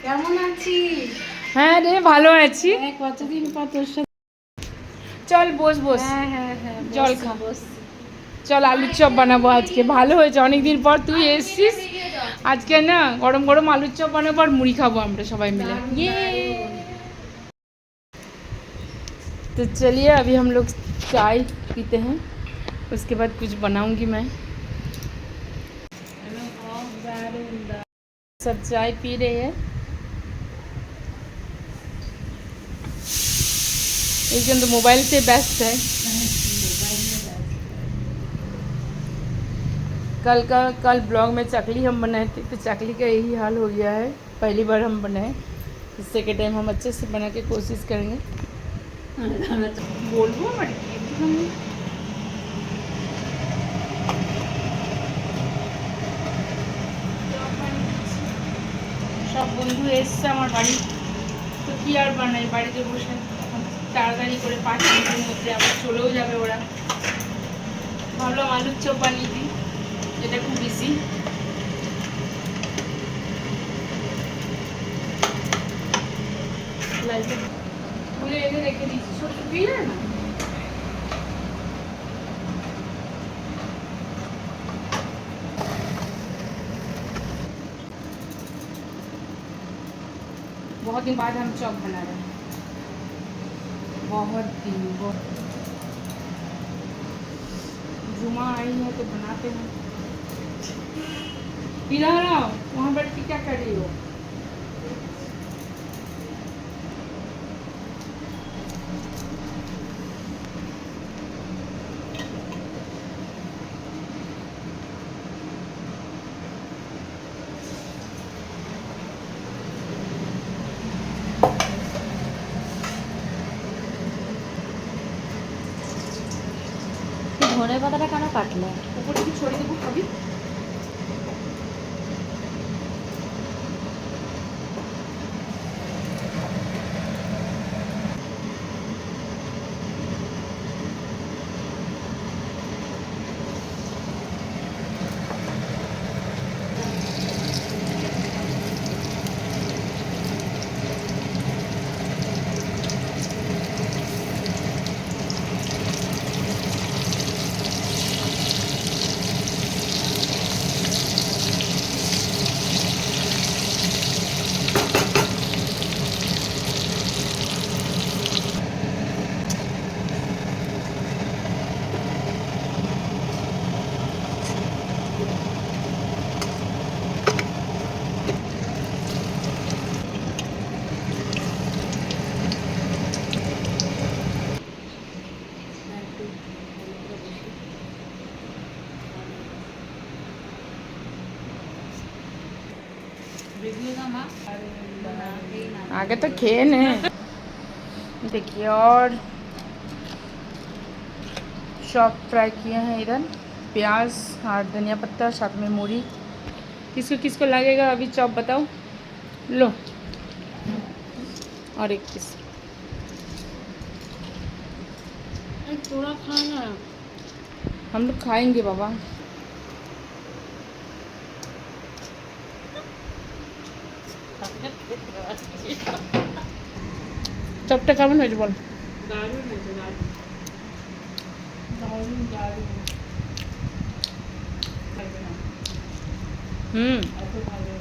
কেমন আছিস? হ্যাঁ রে, ভালো আছি। কতদিন পর তোর সাথে। চল বস বস, হ্যাঁ হ্যাঁ হ্যাঁ, জল বসছি খা। বসছি। চল আলুর চপ বানাবো আজকে, ভালো হয়েছে, অনেকদিন পর তুই এসছিস। আজকে না গরম গরম আলুর চপ বানাবো আর মুড়ি খাবো আমরা সবাই मिले। ये तो चलिए अभी हम लोग चाय पीते हैं, उसके बाद कुछ बनाऊंगी मैं। सब चाय पी रहे हैं। एक जन तो मोबाइल से व्यस्त है। कल ब्लॉग में चकली हम बनाए थे, तो चकली का यही हाल हो गया है। पहली बार हम बनाए, इससे के टाइम हम अच्छे से बना के कोशिश करेंगे। बोलबो আমার সব বন্ধু এসছে আমার বাড়ি, তো কি আর বানাই, বাড়িতে বসে তাড়াতাড়ি করে 5 মিনিটের মধ্যে আবার চলেও যাবে ওরা। ভাবলাম আলুর চপ বানিয়ে দিই, এটা খুব ইজি। খুলে এনে রেখে দিচ্ছি, ছোট দিয়ে না। बहुत दिन बाद हम चॉप बना रहे हैं, बहुत दिन। जुमा आई है तो बनाते हैं। इधर आओ, वहाँ बैठ के क्या कर रही हो? ধনে পাতাটা কেন কাটলে? উপরে কি ছড়িয়ে দেবো, খাবি? आगे तो खेन है। देखिए, और चॉप फ्राई किए हैं इधर, प्याज और धनिया पत्ता, साथ में मूली। किसको किसको लगेगा अभी चॉप बताओ। लो, और एक पीस थोड़ा खाना हम लोग खाएंगे बाबा। চপটা কেমন হয়েছে বল? দারুণ হয়েছে, দারুণ দারুণ। হুম, এত ভালো